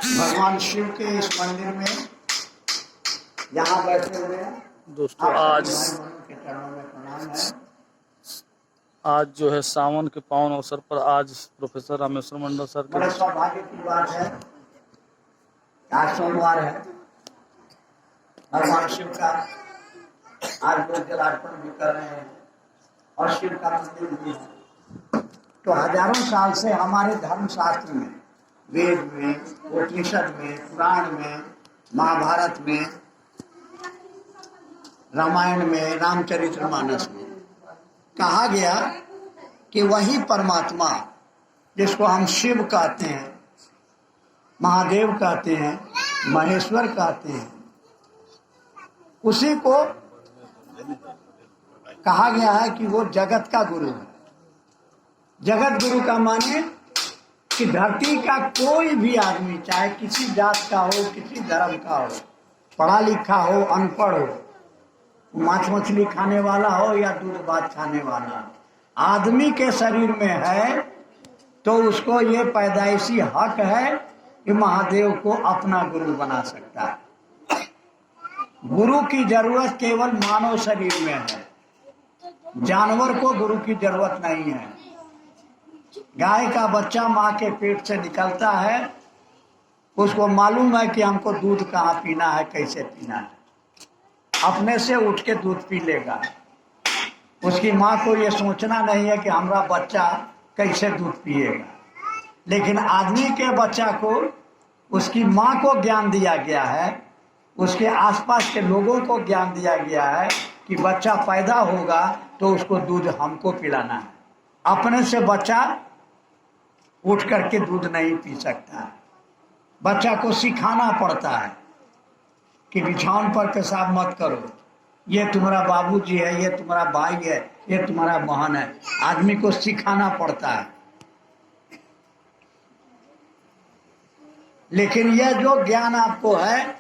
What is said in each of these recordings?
भगवान शिव के इस मंदिर में यहाँ बैठे हुए हैं। दोस्तों के चरणों में प्रणाम है। आज जो है सावन के पावन अवसर पर आज प्रोफेसर रामेश्वर मंडल सर बड़े के सौभाग्य की बात है, आज सोमवार है, भगवान शिव का आज लोग जलार्पण भी कर रहे हैं और शिव का मंदिर भी है। तो हजारों साल से हमारे धर्म शास्त्र में, वेद में, उपनिषद में, पुराण में, महाभारत में, रामायण में, रामचरितमानस में कहा गया कि वही परमात्मा जिसको हम शिव कहते हैं, महादेव कहते हैं, महेश्वर कहते हैं, उसी को कहा गया है कि वो जगत का गुरु है। जगत गुरु का माने कि धरती का कोई भी आदमी, चाहे किसी जात का हो, किसी धर्म का हो, पढ़ा लिखा हो, अनपढ़ हो, मांस मछली खाने वाला हो या दूध भात खाने वाला, आदमी के शरीर में है तो उसको ये पैदाइशी हक है कि महादेव को अपना गुरु बना सकता है। गुरु की जरूरत केवल मानव शरीर में है, जानवर को गुरु की जरूरत नहीं है। गाय का बच्चा माँ के पेट से निकलता है, उसको मालूम है कि हमको दूध कहाँ पीना है, कैसे पीना है, अपने से उठ के दूध पी लेगा। उसकी माँ को ये सोचना नहीं है कि हमारा बच्चा कैसे दूध पिएगा। लेकिन आदमी के बच्चा को उसकी माँ को ज्ञान दिया गया है, उसके आसपास के लोगों को ज्ञान दिया गया है कि बच्चा पैदा होगा तो उसको दूध हमको पिलाना है। अपने से बच्चा उठ करके दूध नहीं पी सकता है। बच्चा को सिखाना पड़ता है कि बिछावन पर पेशाब मत करो, ये तुम्हारा बाबूजी है, ये तुम्हारा भाई है, ये तुम्हारा बहन है। आदमी को सिखाना पड़ता है। लेकिन यह जो ज्ञान आपको है,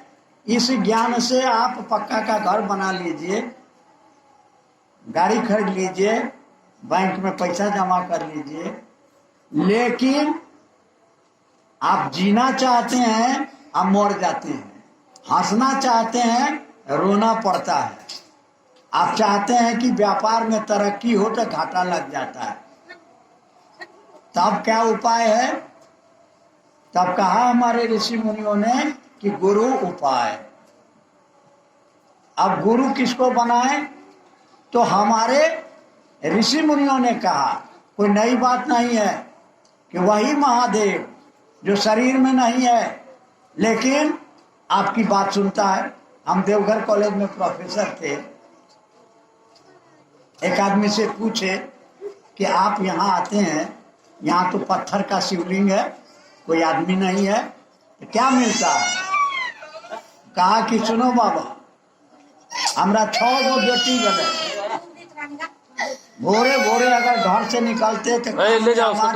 इस ज्ञान से आप पक्का का घर बना लीजिए, गाड़ी खरीद लीजिए, बैंक में पैसा जमा कर लीजिए, लेकिन आप जीना चाहते हैं, आप मर जाते हैं। हंसना चाहते हैं, रोना पड़ता है। आप चाहते हैं कि व्यापार में तरक्की हो तो घाटा लग जाता है। तब क्या उपाय है? तब कहा हमारे ऋषि मुनियों ने कि गुरु उपाय। अब गुरु किसको बनाए? तो हमारे ऋषि मुनियों ने कहा, कोई नई बात नहीं है, कि वही महादेव जो शरीर में नहीं है लेकिन आपकी बात सुनता है। हम देवघर कॉलेज में प्रोफेसर थे। एक आदमी से पूछे कि आप यहाँ आते हैं, यहाँ तो पत्थर का शिवलिंग है, कोई आदमी नहीं है, तो क्या मिलता है? कहा कि सुनो बाबा, हमरा 6 गो बेटी बने, भोरे भोरे अगर घर से निकलते तो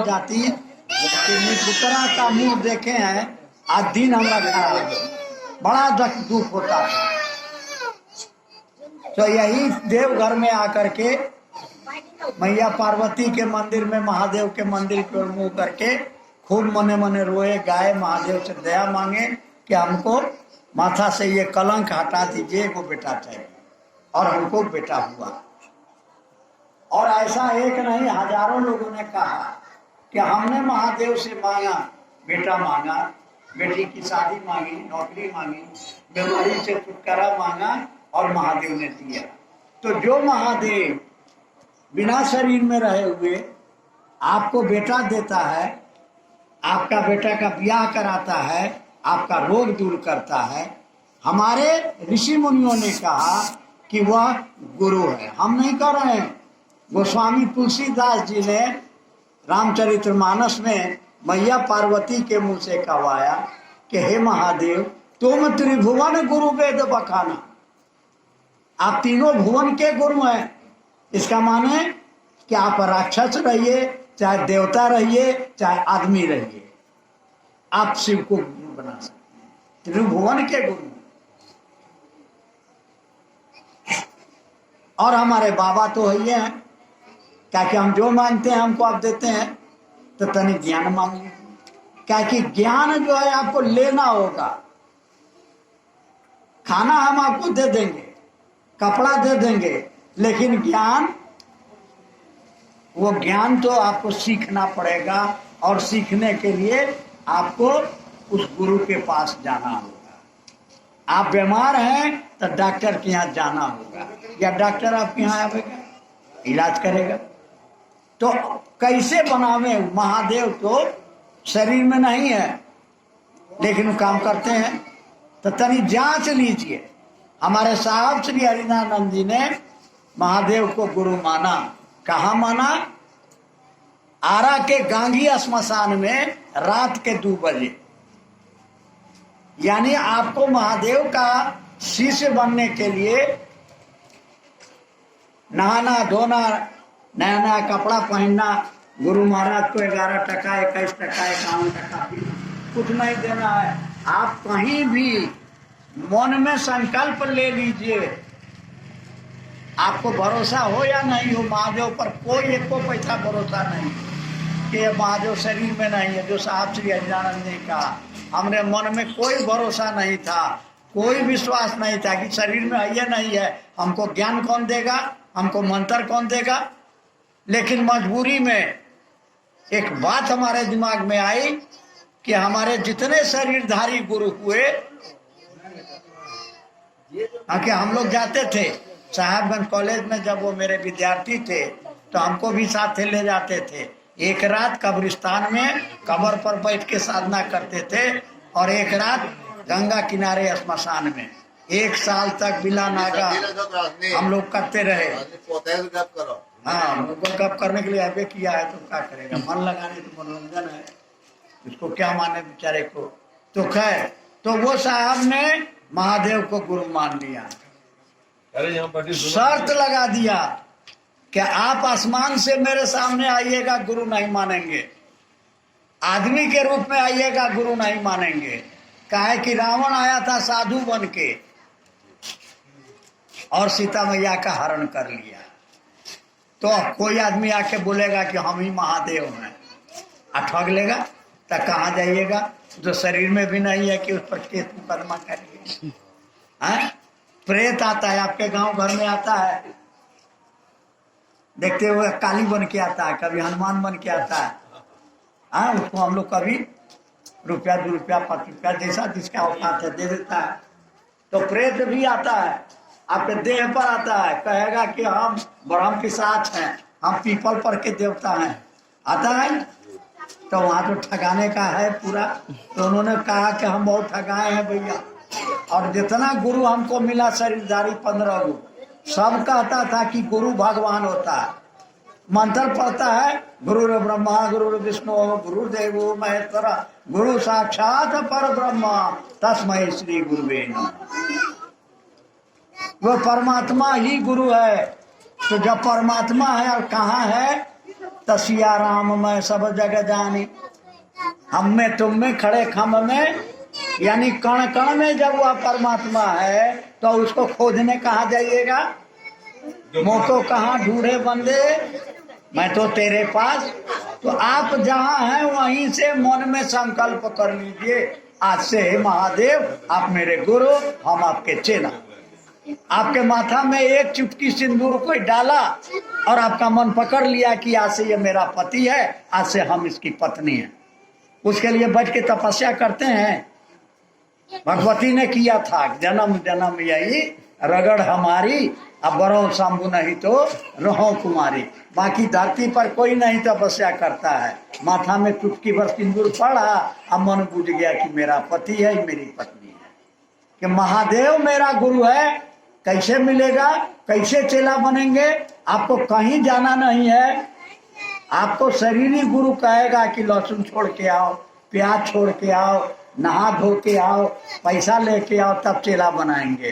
जाती कि निपुतरा का मुंह देखे हैं, आज दिन हमरा खराब है, बड़ा दुख होता है। तो यही देवघर में आकर के मैया पार्वती के मंदिर में, महादेव के मंदिर पर मुंह करके खूब मने मने रोए, गाए, महादेव से दया मांगे कि हमको माथा से ये कलंक हटा दीजिए, वो बेटा चाहिए। और हमको बेटा हुआ। और ऐसा एक नहीं, हजारों लोगों ने कहा कि हमने महादेव से मांगा, बेटा मांगा, बेटी की शादी मांगी, नौकरी मांगी, बीमारी से छुटकारा मांगा और महादेव ने दिया। तो जो महादेव बिना शरीर में रहे हुए आपको बेटा देता है, आपका बेटा का ब्याह कराता है, आपका रोग दूर करता है, हमारे ऋषि मुनियों ने कहा कि वह गुरु है। हम नहीं कर रहे हैं। गोस्वामी तुलसीदास जी ने रामचरितमानस में मैया पार्वती के मुंह से कहवाया कि हे महादेव, तुम त्रिभुवन गुरु वेद बखाना, आप तीनों भुवन के गुरु हैं। इसका माने कि आप राक्षस रहिए, चाहे देवता रहिए, चाहे आदमी रहिए, आप शिव को गुरु बना सकते हैं, त्रिभुवन के गुरु। और हमारे बाबा तो ही हैं, क्या कि हम जो मांगते हैं हमको आप देते हैं। तो तनिक ज्ञान मांग लीजिए। क्या कि ज्ञान जो है आपको लेना होगा। खाना हम आपको दे देंगे, कपड़ा दे देंगे, लेकिन ज्ञान, वो ज्ञान तो आपको सीखना पड़ेगा, और सीखने के लिए आपको उस गुरु के पास जाना होगा। आप बीमार हैं तो डॉक्टर के यहाँ जाना होगा, या डॉक्टर आपके यहाँ आएगा, इलाज करेगा। तो कैसे बनावे? महादेव तो शरीर में नहीं है, लेकिन वो काम करते हैं। तो तनी जांच लीजिए। हमारे साहब श्री हरिनानंद जी ने महादेव को गुरु माना। कहाँ माना? आरा के गांगी श्मशान में रात के 2 बजे। यानी आपको महादेव का शिष्य बनने के लिए नहाना धोना, नया नया कपड़ा पहनना, गुरु महाराज को 11 टका 21 टका 51 टका कुछ नहीं देना है। आप कहीं भी मन में संकल्प ले लीजिए, आपको भरोसा हो या नहीं हो महादेव पर, कोई एक को पैसा भरोसा नहीं कि महादेव शरीर में नहीं है। जो साहब श्री हरिनानंद ने कहा, हमने मन में कोई भरोसा नहीं था, कोई विश्वास नहीं था कि शरीर में है या नहीं है। हमको ज्ञान कौन देगा, हमको मंत्र कौन देगा? लेकिन मजबूरी में एक बात हमारे दिमाग में आई कि हमारे जितने शरीरधारी गुरु हुए, कि हम लोग जाते थे साहेबगंज कॉलेज में, जब वो मेरे विद्यार्थी थे तो हमको भी साथ ले जाते थे। एक रात कब्रिस्तान में कब्र पर बैठ के साधना करते थे, और एक रात गंगा किनारे श्मशान में। 1 साल तक बिना नागा हम लोग करते रहे। हाँ, उनको गप करने के लिए अबे किया है तो क्या करेगा, मन लगाने तो मनोरंजन है, इसको क्या माने बेचारे को। तो खैर, तो वो साहब ने महादेव को गुरु मान लिया। शर्त लगा दिया कि आप आसमान से मेरे सामने आइएगा, गुरु नहीं मानेंगे। आदमी के रूप में आइएगा, गुरु नहीं मानेंगे। काहे कि रावण आया था साधु बन के और सीता मैया का हरण कर लिया। तो कोई आदमी आके बोलेगा कि हम ही महादेव हैं, ठग लेगा तो कहाँ जाइएगा? जो शरीर में भी नहीं है कि उस पर केस मुकदमा करिए। प्रेत आता है आपके गांव घर में, आता है देखते हुए, काली बन के आता है, कभी हनुमान बन के आता है। हाँ, उसको हम लोग कभी ₹1 2 ₹5 जैसा जिसका औकात है दे देता है। तो प्रेत भी आता है, आपके देह पर आता है, कहेगा कि हम ब्रह्म पिशाच हैं, हम पीपल पर के देवता हैं, आता है। तो वहां तो ठगाने का है पूरा। तो उन्होंने कहा कि हम बहुत ठगाए हैं भैया, और जितना गुरु हमको मिला शरीरधारी 15 गो, सब कहता था कि गुरु भगवान होता है। मंत्र पढ़ता है, गुरु ब्रह्मा गुरु विष्णु गुरुदेवो महेश्वर गुरु साक्षात पर ब्रह्मा तस्मै श्री गुरुवे नमः। वो परमात्मा ही गुरु है। तो जब परमात्मा है और कहाँ है, तो सिया राम मैं सब जगह जानी, हम में तुम में खड़े खम्भ में, यानी कण कण में जब वह परमात्मा है तो उसको खोजने कहाँ जाइएगा? मोको कहाँ ढूंढे बंदे, मैं तो तेरे पास। तो आप जहाँ हैं वहीं से मन में संकल्प कर लीजिए, आज से महादेव आप मेरे गुरु, हम आपके चेला। आपके माथा में एक चुटकी सिंदूर को डाला और आपका मन पकड़ लिया कि आज से ये मेरा पति है, आज से हम इसकी पत्नी है। उसके लिए बैठ के तपस्या करते हैं। भगवती ने किया था, जन्म जन्म यही रगड़ हमारी, अब बरो शंभु नहीं तो रहो कुमारी। बाकी धरती पर कोई नहीं तपस्या करता है। माथा में चुटकी भर सिंदूर पड़ा, अब मन बुझ गया कि मेरा पति है, मेरी पत्नी है, कि महादेव मेरा गुरु है। कैसे मिलेगा, कैसे चेला बनेंगे? आपको कहीं जाना नहीं है, आपको शरीर ही गुरु कहेगा कि लहसुन छोड़ के आओ, प्याज छोड़ के आओ, नहा धो के आओ, पैसा लेके आओ, तब चेला बनाएंगे।